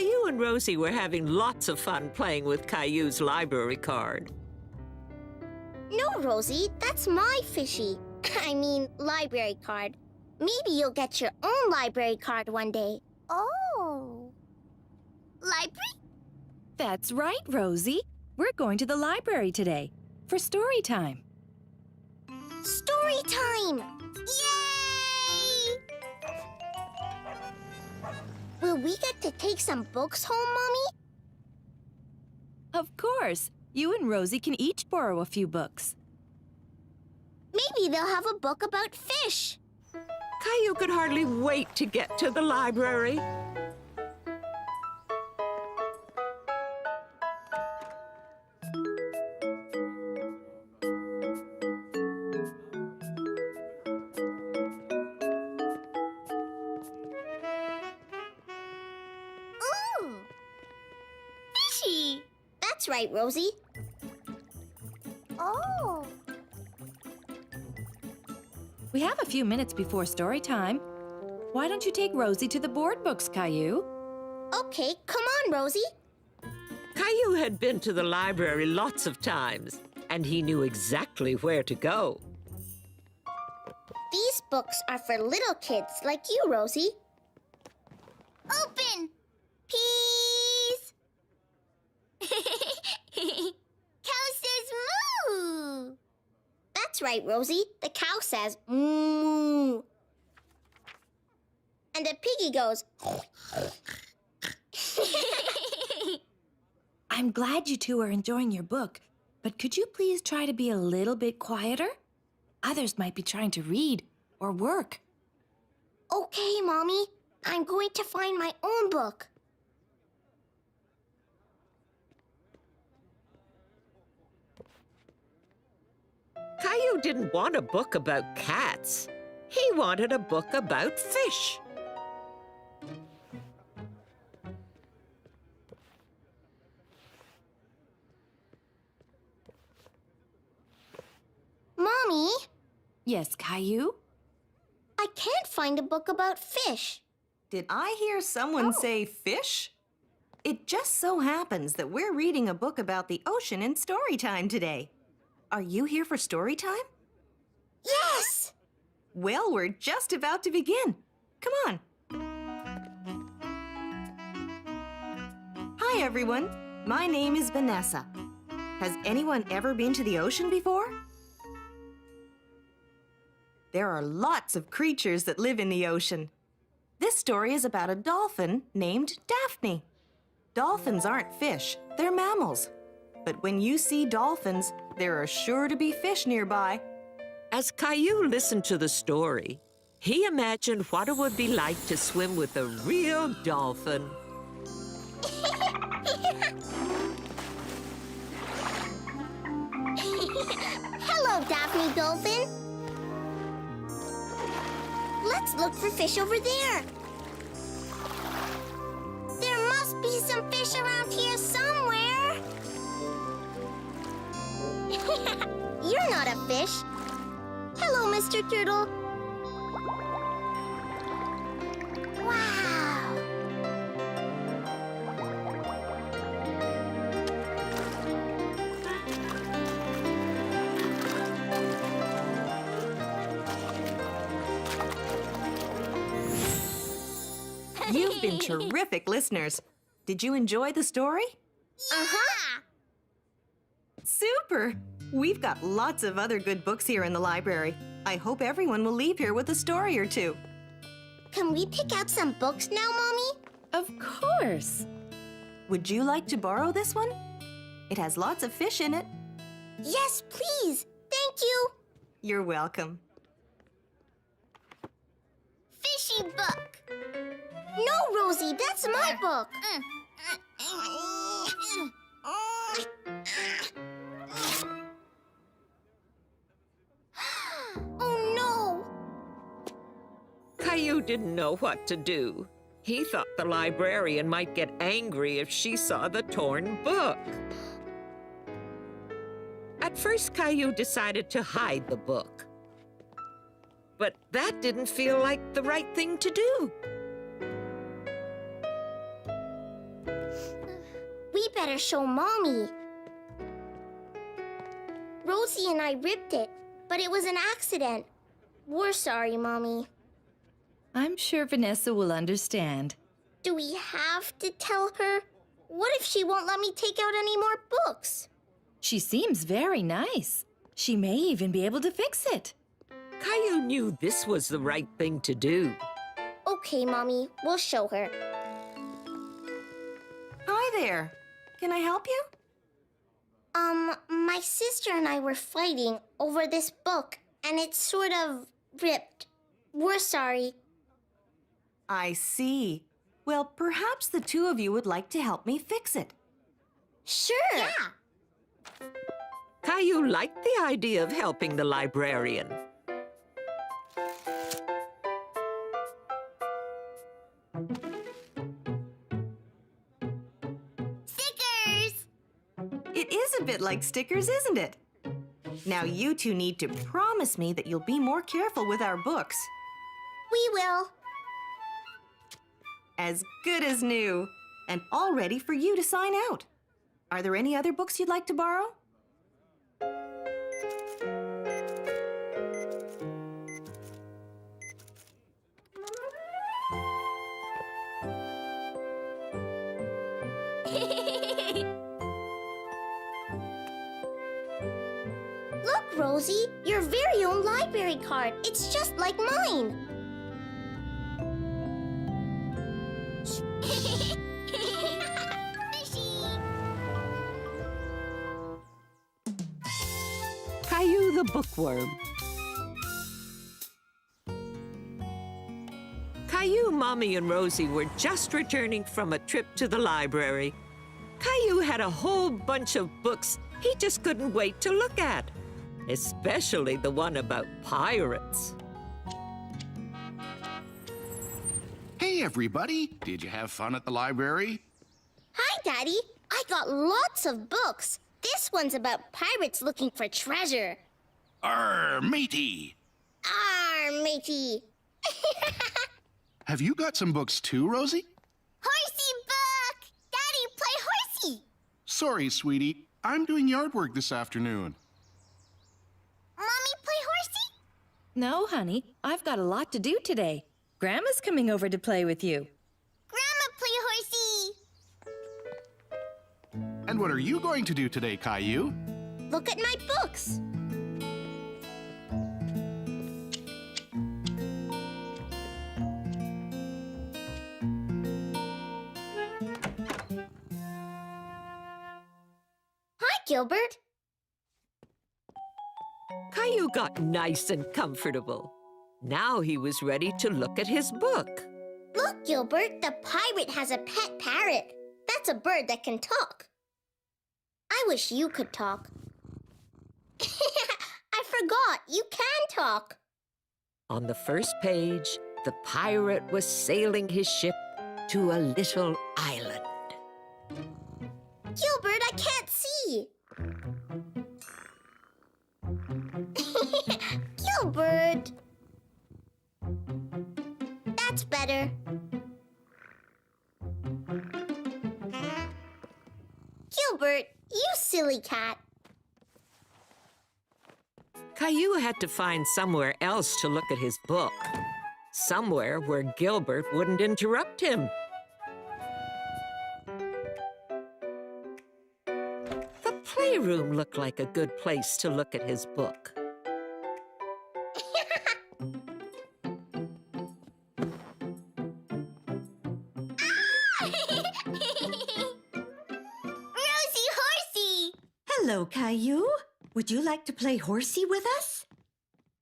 Caillou and Rosie were having lots of fun playing with Caillou's library card. No, Rosie, that's my fishy. I mean, library card. Maybe you'll get your own library card one day. Oh. Library? That's right, Rosie. We're going to the library today for story time. Story time! Yay! Will we get to take some books home, Mommy? Of course. You and Rosie can each borrow a few books. Maybe they'll have a book about fish. Caillou could hardly wait to get to the library. Ooh! Fishy! That's right, Rosie. Oh! We have a few minutes before story time. Why don't you take Rosie to the board books, Caillou? Okay, come on, Rosie. Caillou had been to the library lots of times, and he knew exactly where to go. These books are for little kids like you, Rosie. Open! Peace! Cow says moo! That's right, Rosie. The cow says moo. And the piggy goes... I'm glad you two are enjoying your book, but could you please try to be a little bit quieter? Others might be trying to read or work. Okay, Mommy. I'm going to find my own book. Caillou didn't want a book about cats. He wanted a book about fish. Mommy, Yes, Caillou? I can't find a book about fish. Did I hear someone say fish? It just so happens that we're reading a book about the ocean in story time today. Are you here for story time? Yes! Well, we're just about to begin. Come on. Hi, everyone. My name is Vanessa. Has anyone ever been to the ocean before? There are lots of creatures that live in the ocean. This story is about a dolphin named Daphne. Dolphins aren't fish, they're mammals. But when you see dolphins, there are sure to be fish nearby. As Caillou listened to the story, he imagined what it would be like to swim with a real dolphin. Hello, Daphne Dolphin. Let's look for fish over there. There must be some fish around here somewhere. You're not a fish. Hello, Mr. Turtle. Wow. You've been terrific listeners. Did you enjoy the story? Uh-huh. Super! We've got lots of other good books here in the library. I hope everyone will leave here with a story or two. Can we pick out some books now, Mommy? Of course. Would you like to borrow this one? It has lots of fish in it. Yes, please. Thank you. You're welcome. Fishy book. No, Rosie, that's my book. Oh, no. Caillou didn't know what to do. He thought the librarian might get angry if she saw the torn book. At first, Caillou decided to hide the book. But that didn't feel like the right thing to do. better show Mommy. Rosie and I ripped it, but it was an accident. We're sorry, Mommy. I'm sure Vanessa will understand. Do we have to tell her? What if she won't let me take out any more books? She seems very nice. She may even be able to fix it. Caillou knew this was the right thing to do. Okay, Mommy, we'll show her. Hi there. Can I help you? My sister and I were fighting over this book, and it's sort of ripped. We're sorry. I see. Well, perhaps the two of you would like to help me fix it. Sure. Yeah. Caillou liked the idea of helping the librarian. Stickers! It is a bit like stickers, isn't it? Now you two need to promise me that you'll be more careful with our books. We will. As good as new, and all ready for you to sign out. Are there any other books you'd like to borrow? Look, Rosie, your very own library card. It's just like mine. Caillou the bookworm. Caillou, Mommy, and Rosie were just returning from a trip to the library. Caillou had a whole bunch of books he just couldn't wait to look at, especially the one about pirates. Hey, everybody! Did you have fun at the library? Hi, Daddy. I got lots of books. This one's about pirates looking for treasure. Arr, matey! Arr, matey. Have you got some books too, Rosie? Horsey book! Daddy, play horsey! Sorry, sweetie. I'm doing yard work this afternoon. Mommy, play horsey? No, honey, I've got a lot to do today. Grandma's coming over to play with you. Grandma, play horsey! And what are you going to do today, Caillou? Look at my books. Hi, Gilbert. Caillou got nice and comfortable. Now he was ready to look at his book. Look, Gilbert, the pirate has a pet parrot. That's a bird that can talk. I wish you could talk. I forgot, you can talk. On the first page, the pirate was sailing his ship to a little island. Gilbert, I can't see. Gilbert. That's better. Gilbert, you silly cat. Caillou had to find somewhere else to look at his book. Somewhere where Gilbert wouldn't interrupt him. The playroom looked like a good place to look at his book. Rosie Horsey! Hello, Caillou. Would you like to play horsey with us?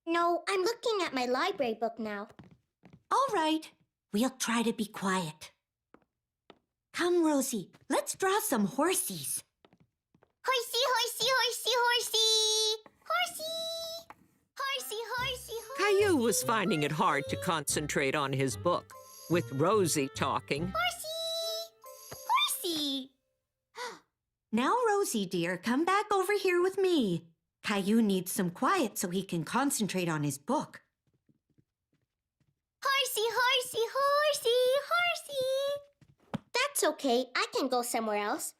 No, I'm looking at my library book now. All right. We'll try to be quiet. Come, Rosie. Let's draw some horsies. Horsey, horsey, horsey, horsey! Horsey! Horsey, horsey, horsey! Caillou was finding it hard to concentrate on his book, with Rosie talking. Horsey! Horsey! Now, Rosie, dear, come back over here with me. Caillou needs some quiet so he can concentrate on his book. Horsey, horsey, horsey, horsey! That's okay. I can go somewhere else.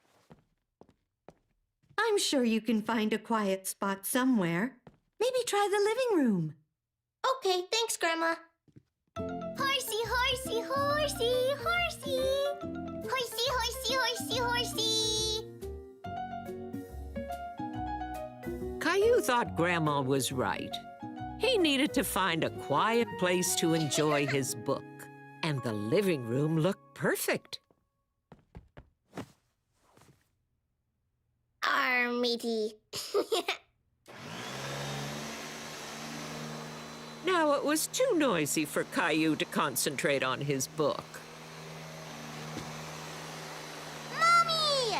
I'm sure you can find a quiet spot somewhere. Maybe try the living room. Okay, thanks, Grandma. Horsey, horsey, horsey, horsey. Horsey, horsey, horsey, horsey. Caillou thought Grandma was right. He needed to find a quiet place to enjoy his book, and the living room looked perfect. Arr, matey. Now it was too noisy for Caillou to concentrate on his book. Mommy!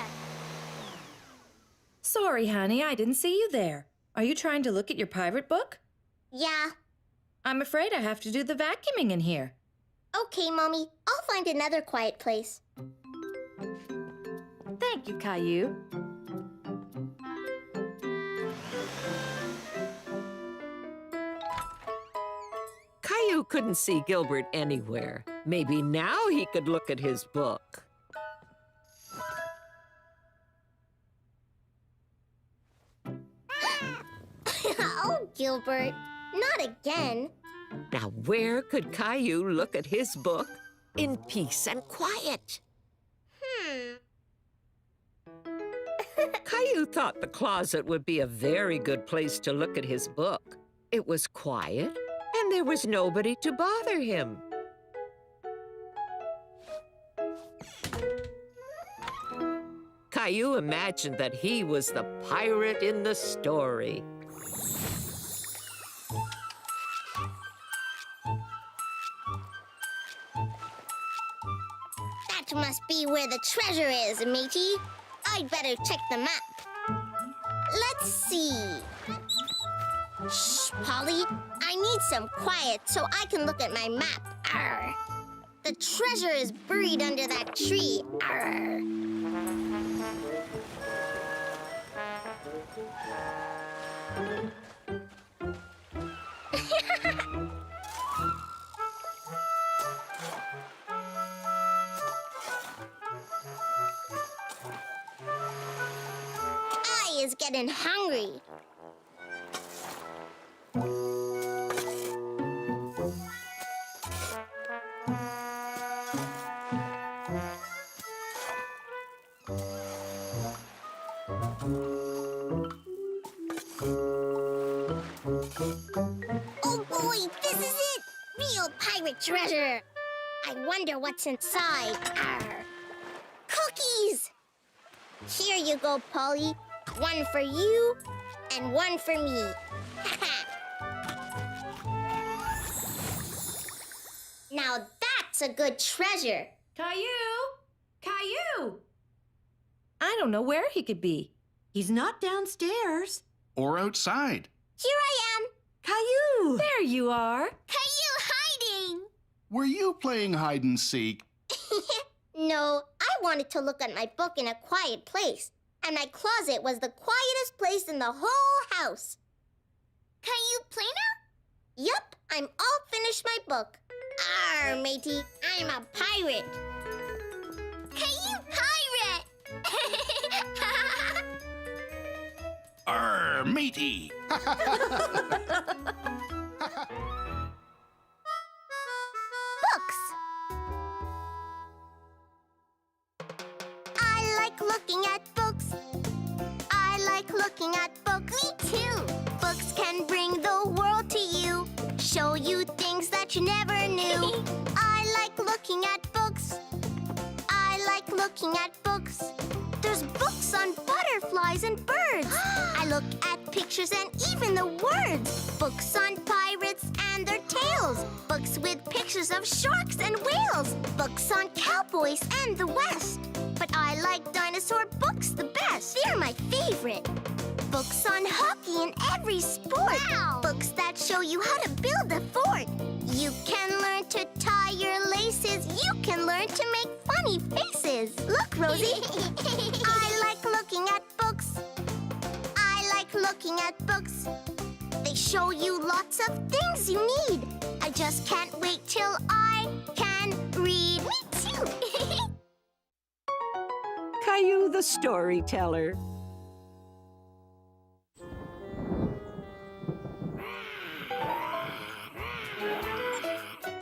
Sorry, honey, I didn't see you there. Are you trying to look at your pirate book? Yeah. I'm afraid I have to do the vacuuming in here. Okay, Mommy. I'll find another quiet place. Thank you, Caillou. Caillou couldn't see Gilbert anywhere. Maybe now he could look at his book. Oh, Gilbert. Not again. Now where could Caillou look at his book in peace and quiet? Caillou thought the closet would be a very good place to look at his book. It was quiet, and there was nobody to bother him. Caillou imagined that he was the pirate in the story. That must be where the treasure is, matey. I'd better check the map. Let's see. Shh, Polly. I need some quiet so I can look at my map. Arr. The treasure is buried under that tree. Arr. I is getting hungry. Oh boy, this is it! Real pirate treasure! I wonder what's inside. Arr. Cookies! Here you go, Polly. One for you, and one for me. Now that's a good treasure. Caillou! Caillou! I don't know where he could be. He's not downstairs. Or outside. Here I am. Caillou! There you are. Caillou hiding. Were you playing hide and seek? No, I wanted to look at my book in a quiet place. And my closet was the quietest place in the whole house. Can you play now? Yup, I'm all finished my book. Arr, matey, I'm a pirate. Can you pirate? Arr, matey! Books. I like looking at books. I like looking at books. Me too. Books can bring the world to you, show you things that you never knew. I like looking at books. I like looking at books. There's books on butterflies and birds. I look at pictures and even the words. Books on pirates and their tales. Books with pictures of sharks and whales. Books on cowboys and the West. But I like dinosaur books the best. They're my favorite. Books on hockey and every sport. Wow. Books that show you how to build a fort. You can learn to tie your laces. You can learn to make funny faces. Look, Rosie. I like looking at books. I like looking at books. They show you lots of things you need. I just can't wait till I can read. Me too. Caillou the Storyteller.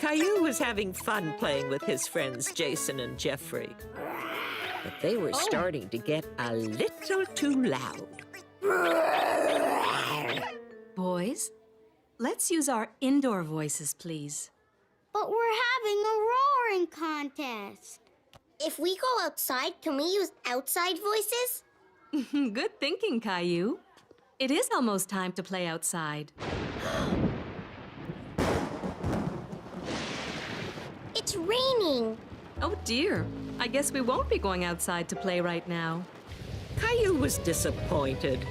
Caillou was having fun playing with his friends Jason and Jeffrey. But they were starting to get a little too loud. Boys, let's use our indoor voices, please. But we're having a roaring contest. If we go outside, can we use outside voices? Good thinking, Caillou. It is almost time to play outside. It's raining. Oh dear, I guess we won't be going outside to play right now. Caillou was disappointed.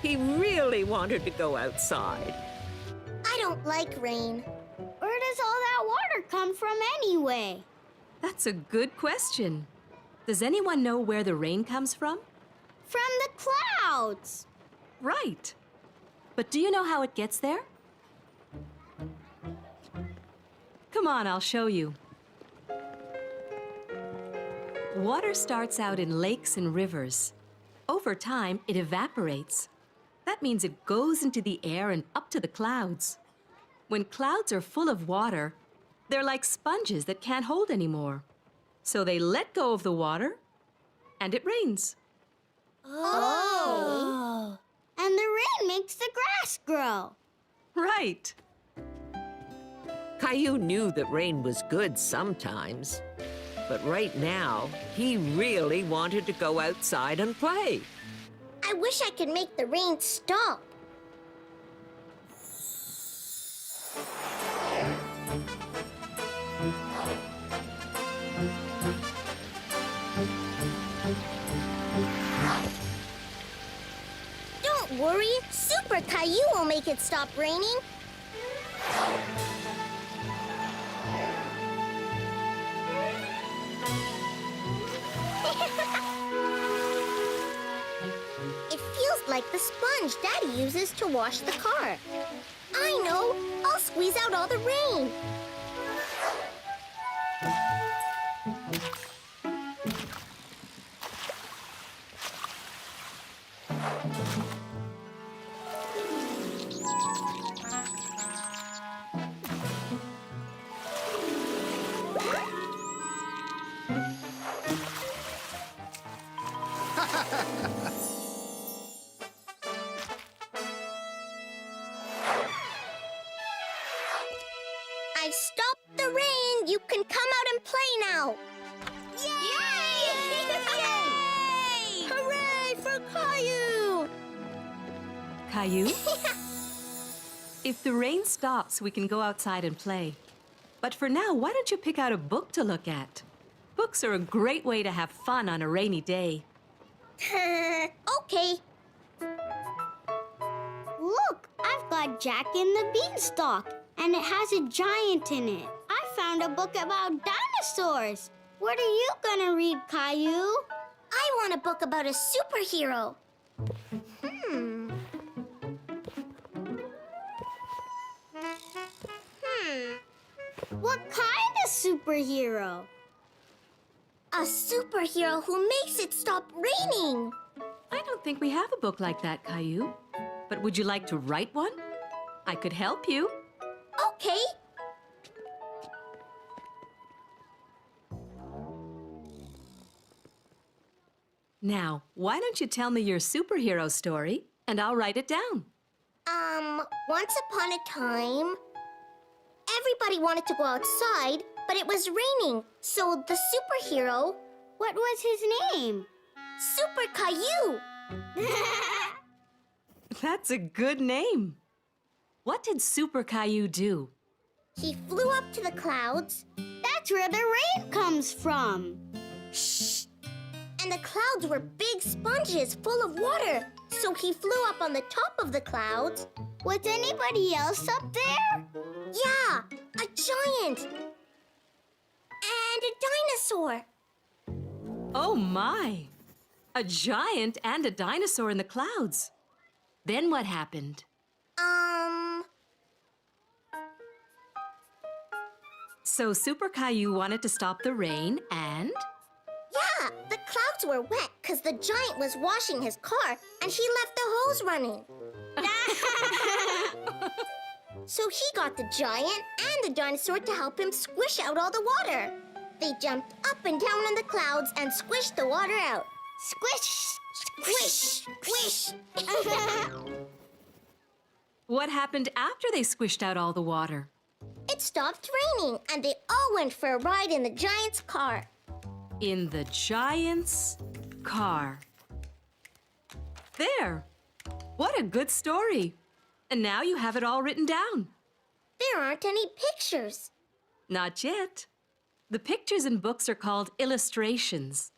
He really wanted to go outside. I don't like rain. Where does all that water come from anyway? That's a good question. Does anyone know where the rain comes from? From the clouds. Right. But do you know how it gets there? Come on, I'll show you. Water starts out in lakes and rivers. Over time, it evaporates. That means it goes into the air and up to the clouds. When clouds are full of water, they're like sponges that can't hold anymore. So they let go of the water, and it rains. Oh. And the rain makes the grass grow. Right. Caillou knew that rain was good sometimes. But right now, he really wanted to go outside and play. I wish I could make the rain stop. Don't worry, Super Caillou will make it stop raining. It feels like the sponge Daddy uses to wash the car. I know! I'll squeeze out all the rain. I stopped the rain. You can come out and play now. Yay! Yay! Hooray for Caillou! Caillou? If the rain stops, we can go outside and play. But for now, why don't you pick out a book to look at? Books are a great way to have fun on a rainy day. Okay. Look, I've got Jack and the Beanstalk, and it has a giant in it. I found a book about dinosaurs. What are you gonna read, Caillou? I want a book about a superhero. What kind of superhero? A superhero who makes it stop raining. I don't think we have a book like that, Caillou. But would you like to write one? I could help you. Okay. Now, why don't you tell me your superhero story, and I'll write it down. Once upon a time, everybody wanted to go outside, but it was raining. So the superhero... What was his name? Super Caillou. That's a good name. What did Super Caillou do? He flew up to the clouds. That's where the rain comes from. Shh! And the clouds were big sponges full of water. So he flew up on the top of the clouds. Was anybody else up there? Yeah, a giant. And a dinosaur. Oh my! A giant and a dinosaur in the clouds. Then what happened? So Super Caillou wanted to stop the rain and... Yeah, the clouds were wet because the giant was washing his car and he left the hose running. So he got the giant and the dinosaur to help him squish out all the water. They jumped up and down in the clouds and squished the water out. Squish, squish, squish. What happened after they squished out all the water? It stopped raining, and they all went for a ride in the giant's car. In the giant's car. There. What a good story. And now you have it all written down. There aren't any pictures. Not yet. The pictures in books are called illustrations.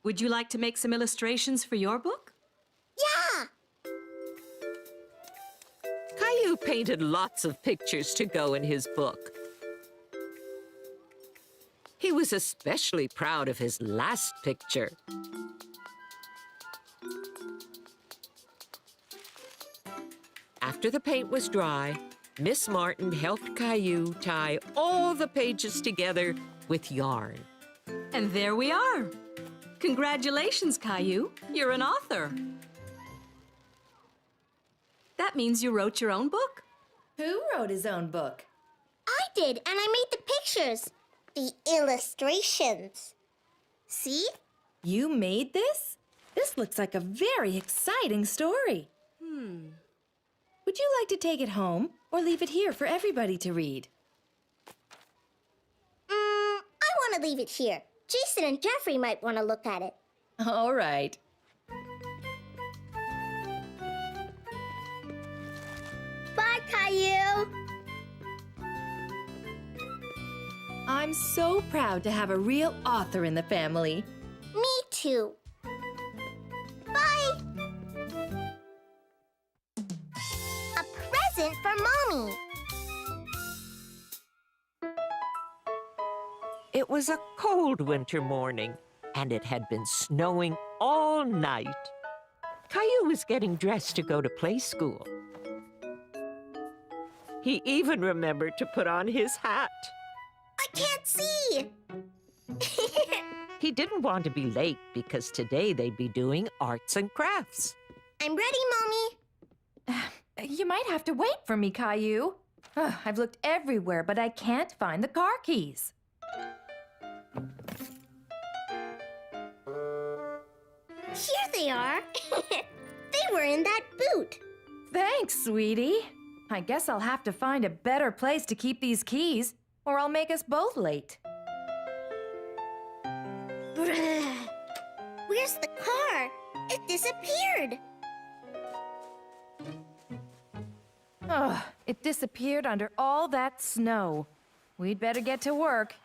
Would you like to make some illustrations for your book? Yeah! Caillou painted lots of pictures to go in his book. He was especially proud of his last picture. After the paint was dry, Miss Martin helped Caillou tie all the pages together with yarn. And there we are. Congratulations, Caillou. You're an author. That means you wrote your own book. Who wrote his own book? I did, and I made the pictures. The illustrations. See? You made this? This looks like a very exciting story. Would you like to take it home or leave it here for everybody to read? I want to leave it here. Jason and Jeffrey might want to look at it. All right. Bye, Caillou. I'm so proud to have a real author in the family. Me too. Bye. A present for Mommy. It was a cold winter morning, and it had been snowing all night. Caillou was getting dressed to go to play school. He even remembered to put on his hat. I can't see. He didn't want to be late because today they'd be doing arts and crafts. I'm ready, Mommy. You might have to wait for me, Caillou. I've looked everywhere, but I can't find the car keys. Here they are. They were in that boot. Thanks, sweetie. I guess I'll have to find a better place to keep these keys, or I'll make us both late. Where's the car? It disappeared. Oh, it disappeared under all that snow. We'd better get to work.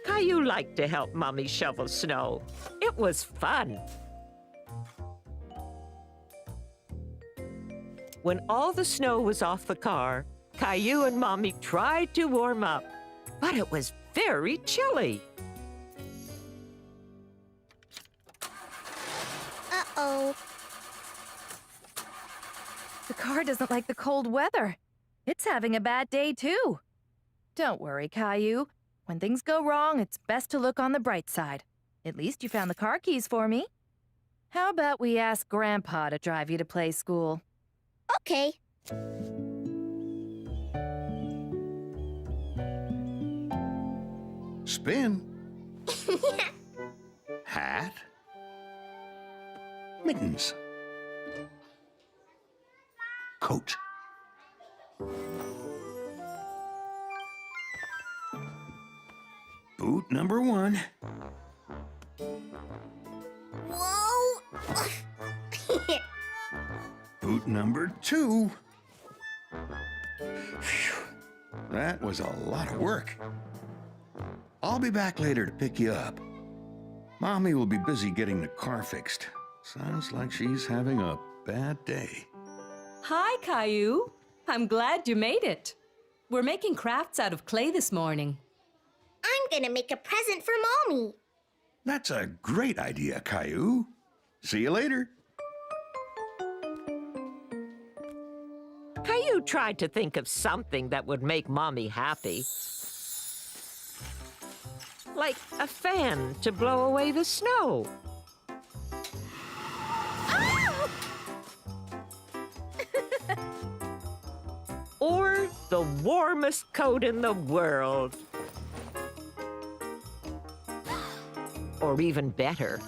Caillou liked to help Mommy shovel snow. It was fun. When all the snow was off the car, Caillou and Mommy tried to warm up, but it was very chilly. Uh-oh. The car doesn't like the cold weather. It's having a bad day, too. Don't worry, Caillou. When things go wrong, it's best to look on the bright side. At least you found the car keys for me. How about we ask Grandpa to drive you to play school? Okay. Spin. Hat. Mittens. Coat. Boot number 1. Whoa. Boot number 2. Phew. That was a lot of work. I'll be back later to pick you up. Mommy will be busy getting the car fixed. Sounds like she's having a bad day. Hi, Caillou. I'm glad you made it. We're making crafts out of clay this morning. I'm gonna make a present for Mommy. That's a great idea, Caillou. See you later. Caillou tried to think of something that would make Mommy happy. like a fan to blow away the snow. Or the warmest coat in the world. Or even better,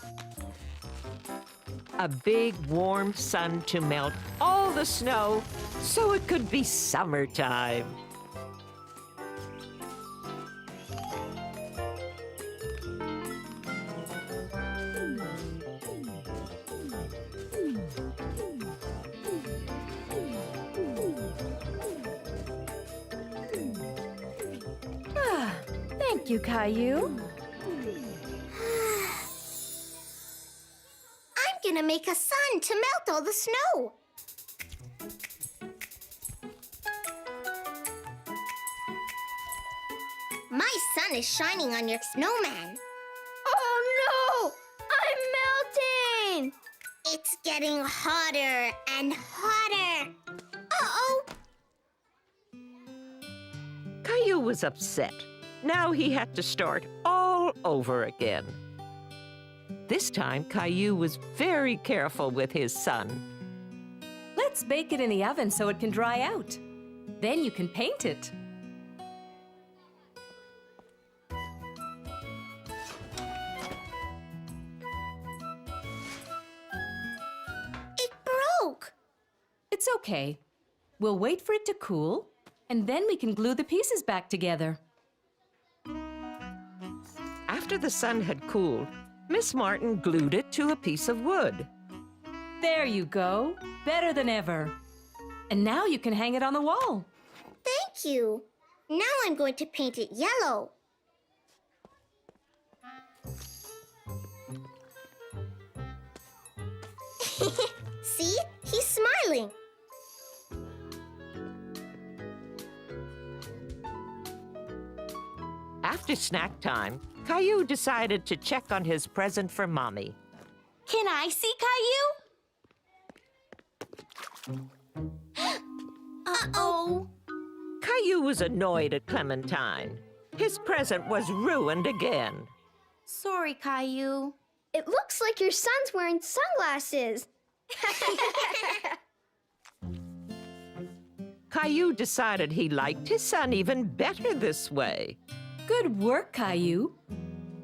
a big warm sun to melt all the snow so it could be summertime. Thank you, Caillou. I'm gonna make a sun to melt all the snow. My sun is shining on your snowman. Oh no! I'm melting! It's getting hotter and hotter. Uh-oh! Caillou was upset. Now he had to start all over again. This time, Caillou was very careful with his sun. Let's bake it in the oven so it can dry out. Then you can paint it. It broke. It's okay. We'll wait for it to cool, and then we can glue the pieces back together. After the sun had cooled, Miss Martin glued it to a piece of wood. There you go. Better than ever. And now you can hang it on the wall. Thank you. Now I'm going to paint it yellow. See? He's smiling. After snack time, Caillou decided to check on his present for Mommy. Can I see Caillou? Uh-oh. Caillou was annoyed at Clementine. His present was ruined again. Sorry, Caillou. It looks like your son's wearing sunglasses. Caillou decided he liked his son even better this way. Good work, Caillou.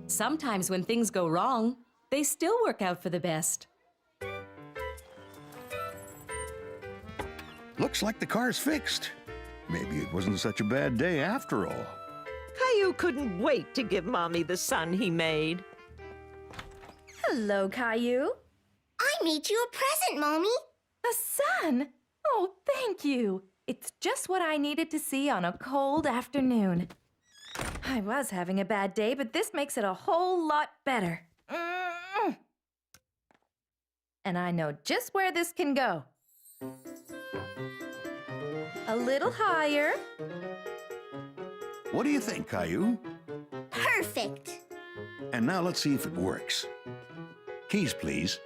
Sometimes when things go wrong, they still work out for the best. Looks like the car's fixed. Maybe it wasn't such a bad day after all. Caillou couldn't wait to give Mommy the sun he made. Hello, Caillou. I made you a present, Mommy. A sun? Oh, thank you. It's just what I needed to see on a cold afternoon. I was having a bad day, but this makes it a whole lot better. And I know just where this can go. A little higher. What do you think, Caillou? Perfect. And now let's see if it works. Keys, please.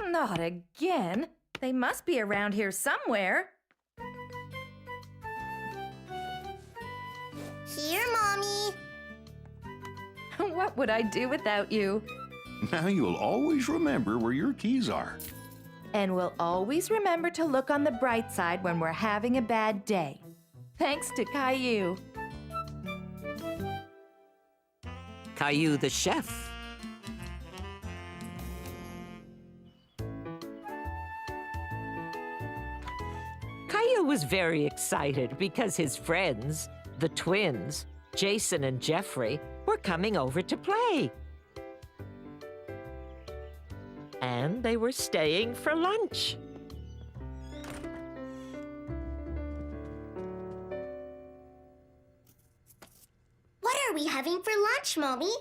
Not again. They must be around here somewhere. Here, Mommy. What would I do without you? Now you'll always remember where your keys are. And we'll always remember to look on the bright side when we're having a bad day. Thanks to Caillou. Caillou the chef. Caillou was very excited because his friends, the twins, Jason and Jeffrey, were coming over to play. And they were staying for lunch. What are we having for lunch, Mommy?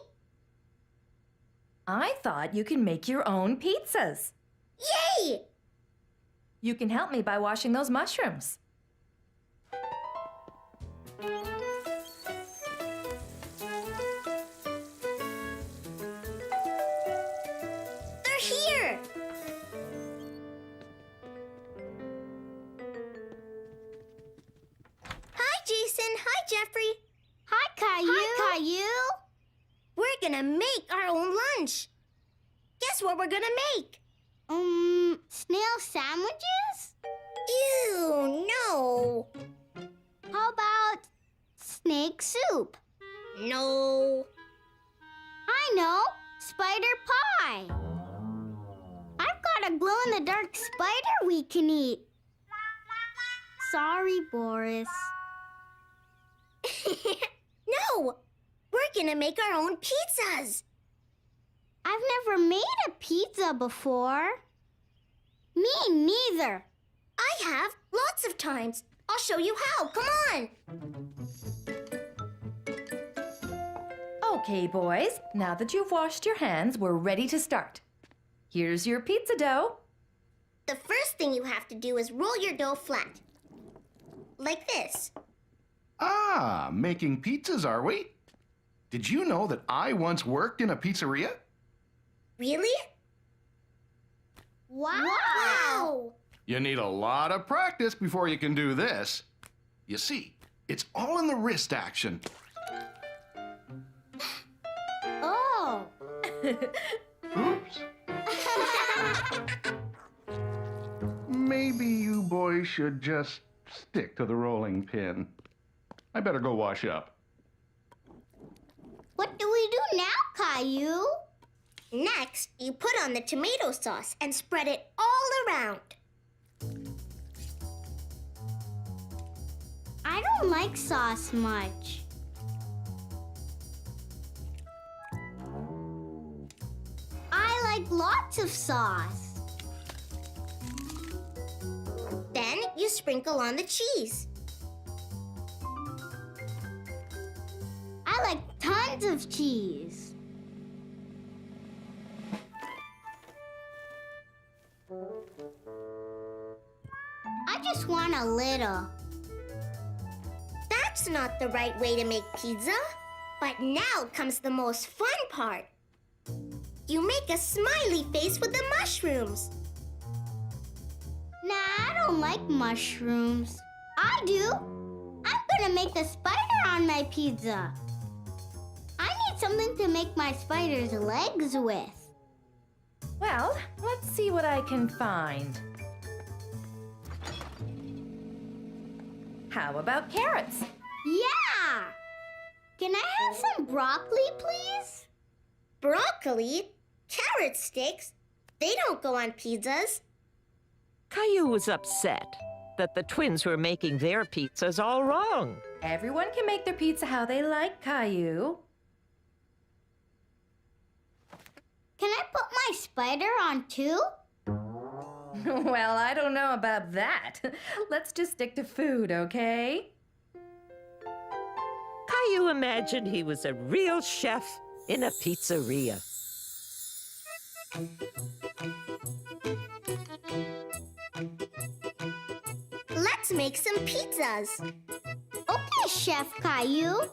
I thought you can make your own pizzas. Yay! You can help me by washing those mushrooms. They're here! Hi, Jason. Hi, Jeffrey. Hi, Caillou. Hi, gonna make our own lunch. Guess what we're gonna make? Snail sandwiches? Ew, no. How about snake soup? No. I know, spider pie. I've got a glow-in-the-dark spider we can eat. Sorry, Boris. No, we're gonna make our own pizzas. I've never made a pizza before. Me neither. I have, lots of times. I'll show you how. Come on. Okay, boys, now that you've washed your hands, we're ready to start. Here's your pizza dough. The first thing you have to do is roll your dough flat. Like this. Ah, making pizzas, are we? Did you know that I once worked in a pizzeria? Really? Wow! You need a lot of practice before you can do this. You see, it's all in the wrist action. Oh! Oops. Maybe you boys should just stick to the rolling pin. I better go wash up. What do we do now, Caillou? Next, you put on the tomato sauce and spread it all around. I don't like sauce much. I like lots of sauce. Then you sprinkle on the cheese. I like tons of cheese. I just want a little. That's not the right way to make pizza. But now comes the most fun part. You make a smiley face with the mushrooms. Nah, I don't like mushrooms. I do. I'm gonna make a spider on my pizza. I need something to make my spider's legs with. Well, let's see what I can find. How about carrots? Yeah! Can I have some broccoli, please? Broccoli? Carrot sticks? They don't go on pizzas. Caillou was upset that the twins were making their pizzas all wrong. Everyone can make their pizza how they like, Caillou. Can I put my spider on too? Well, I don't know about that. Let's just stick to food, okay? Caillou imagined he was a real chef in a pizzeria. Let's make some pizzas. Okay, Chef Caillou.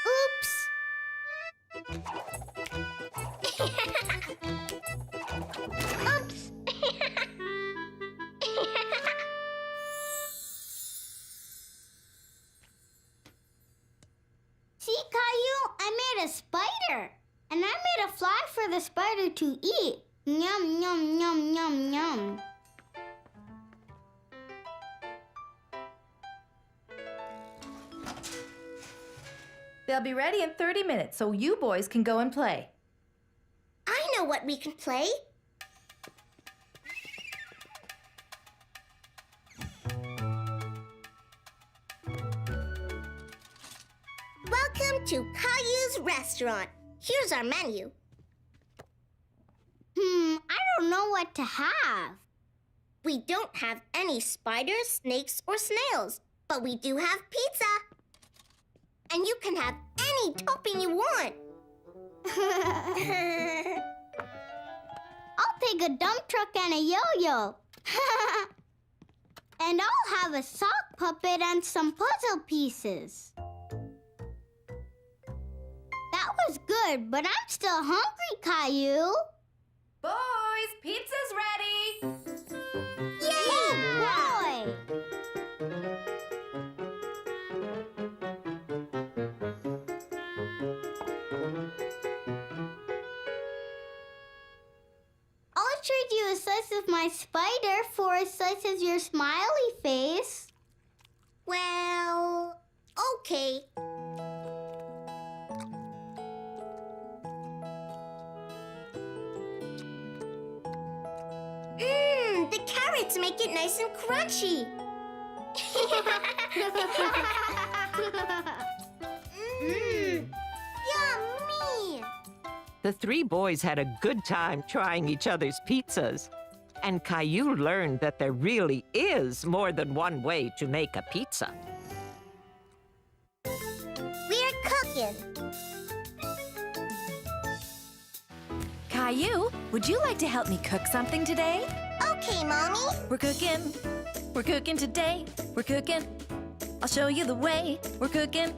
Oops! See, Caillou, I made a spider. And I made a fly for the spider to eat. Yum, yum, yum, yum, yum. They'll be ready in 30 minutes, so you boys can go and play. I know what we can play. Welcome to Caillou's restaurant. Here's our menu. I don't know what to have. We don't have any spiders, snakes, or snails, but we do have pizza. And you can have any topping you want. I'll take a dump truck and a yo-yo. And I'll have a sock puppet and some puzzle pieces. That was good, but I'm still hungry, Caillou. Boys, pizza's ready! Yay, boy! I'll trade you a slice of my spider for a slice of your smiley face. Well, okay. The carrots make it nice and crunchy. Yummy! The three boys had a good time trying each other's pizzas. And Caillou learned that there really is more than one way to make a pizza. We're cooking. Caillou, would you like to help me cook something today? Okay, Mommy. We're cooking. We're cooking today. We're cooking. I'll show you the way. We're cooking.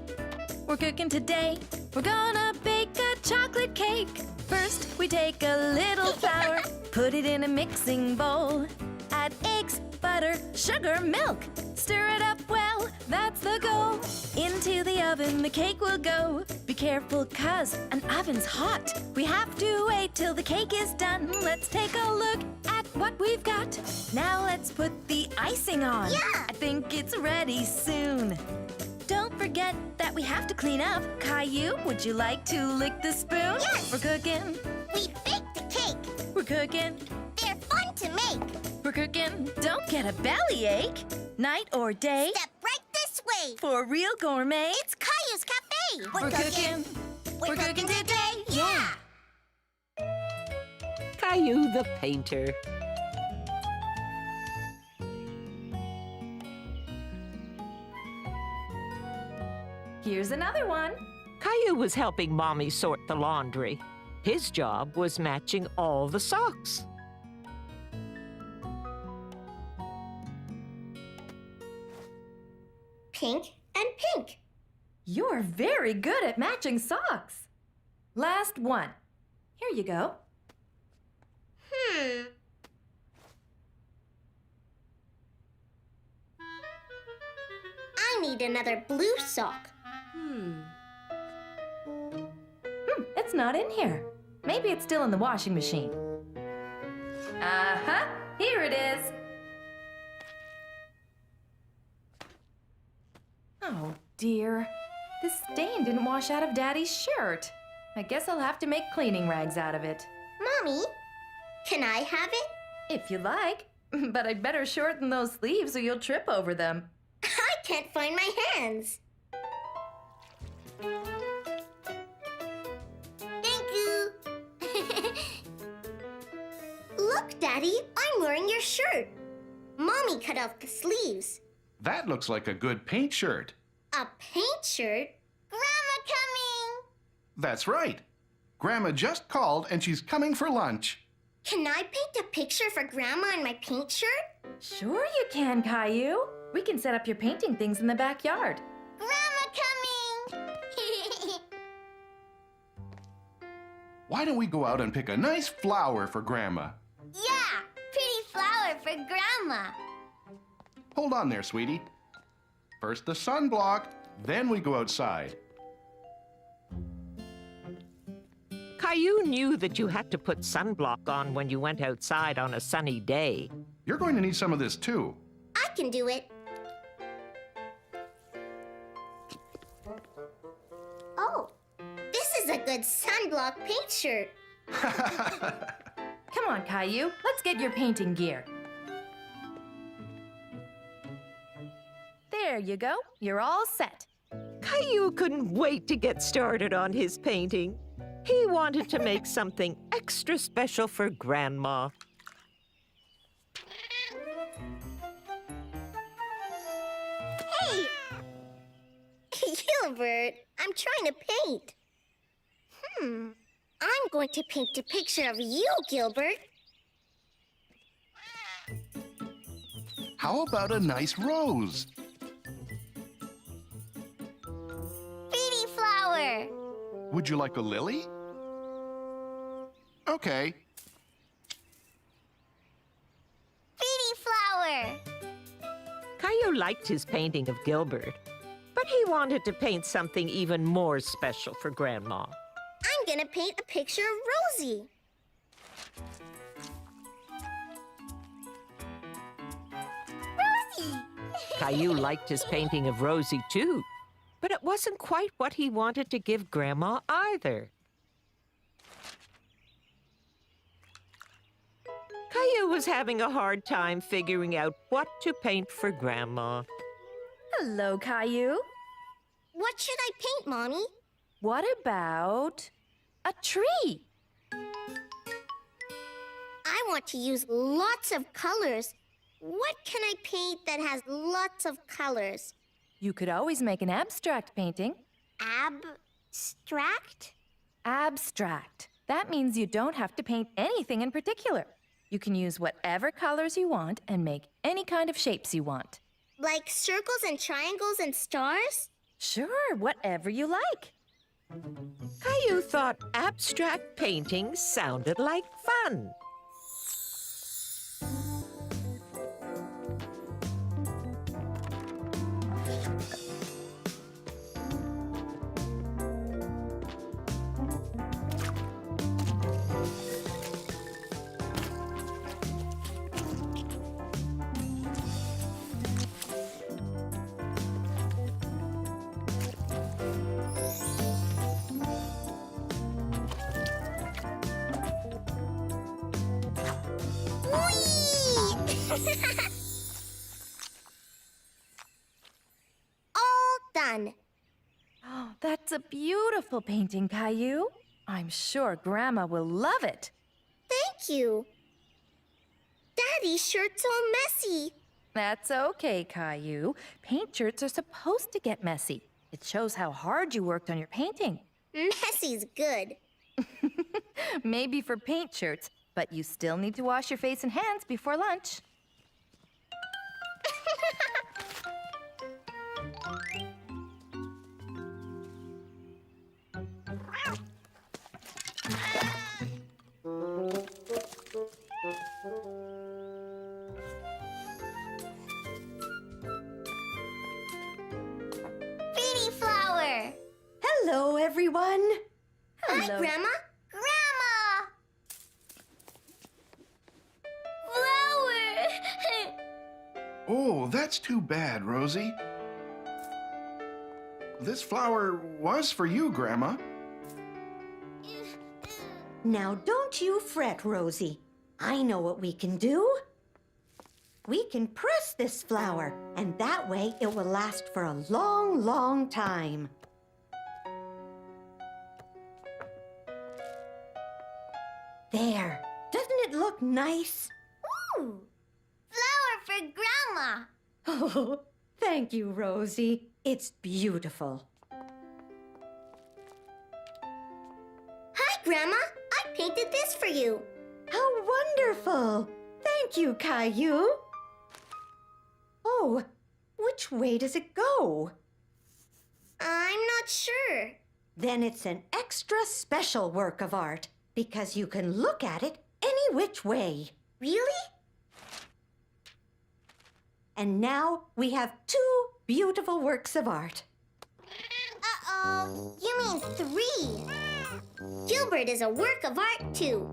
We're cooking today. We're gonna bake a chocolate cake. First, we take a little flour, put it in a mixing bowl. Add eggs, butter, sugar, milk. Stir it up well, that's the goal. Into the oven the cake will go. Be careful, 'cause an oven's hot. We have to wait till the cake is done. Let's take a look at what we've got. Now let's put the icing on. Yeah. I think it's ready soon. Don't forget that we have to clean up. Caillou, would you like to lick the spoon? Yes. We're cooking. We baked the cake. We're cooking. They're fun to make. We're cooking. Don't get a bellyache. Night or day. Step right this way. For real gourmet. It's Caillou's Cafe. We're cooking. We're cooking today. Yeah. Caillou the painter. Here's another one. Caillou was helping Mommy sort the laundry. His job was matching all the socks. Pink and pink. You're very good at matching socks. Last one. Here you go. I need another blue sock. It's not in here. Maybe it's still in the washing machine. Uh-huh. Here it is. Oh, dear. This stain didn't wash out of Daddy's shirt. I guess I'll have to make cleaning rags out of it. Mommy, can I have it? If you like. But I'd better shorten those sleeves or you'll trip over them. I can't find my hands. Thank you. Look, Daddy, I'm wearing your shirt. Mommy cut off the sleeves. That looks like a good paint shirt. A paint shirt? Grandma coming! That's right. Grandma just called and she's coming for lunch. Can I paint a picture for Grandma in my paint shirt? Sure you can, Caillou. We can set up your painting things in the backyard. Grandma coming! Why don't we go out and pick a nice flower for Grandma? Yeah, pretty flower for Grandma. Hold on there, sweetie. First the sunblock, then we go outside. Caillou knew that you had to put sunblock on when you went outside on a sunny day. You're going to need some of this too. I can do it. Oh, this is a good sunblock paint shirt. Come on, Caillou. Let's get your painting gear. There you go. You're all set. Caillou couldn't wait to get started on his painting. He wanted to make something extra special for Grandma. Hey! Gilbert, I'm trying to paint. I'm going to paint a picture of you, Gilbert. How about a nice rose? Pretty flower. Would you like a lily? Okay. Pretty flower. Caillou liked his painting of Gilbert, but he wanted to paint something even more special for Grandma. I'm gonna paint a picture of Rosie. Rosie! Caillou liked his painting of Rosie, too, but it wasn't quite what he wanted to give Grandma either. Caillou was having a hard time figuring out what to paint for Grandma. Hello, Caillou. What should I paint, Mommy? What about a tree? I want to use lots of colors. What can I paint that has lots of colors? You could always make an abstract painting. Abstract? Abstract. That means you don't have to paint anything in particular. You can use whatever colors you want and make any kind of shapes you want. Like circles and triangles and stars? Sure, whatever you like. Caillou thought abstract painting sounded like fun. All done. Oh, that's a beautiful painting, Caillou. I'm sure Grandma will love it. Thank you. Daddy's shirt's all messy. That's okay, Caillou. Paint shirts are supposed to get messy. It shows how hard you worked on your painting. Messy's good. Maybe for paint shirts, but you still need to wash your face and hands before lunch. Pretty flower. Hello, everyone. Hi, Grandma. Grandma! Flower! Oh, that's too bad, Rosie. This flower was for you, Grandma. Now, don't you fret, Rosie. I know what we can do. We can press this flower, and that way it will last for a long, long time. There. Doesn't it look nice? Ooh! Flower for Grandma. Oh, thank you, Rosie. It's beautiful. Hi, Grandma. I painted this for you. How wonderful! Thank you, Caillou. Oh, which way does it go? I'm not sure. Then it's an extra special work of art because you can look at it any which way. Really? And now we have 2 beautiful works of art. Uh-oh. You mean 3. Gilbert is a work of art, too.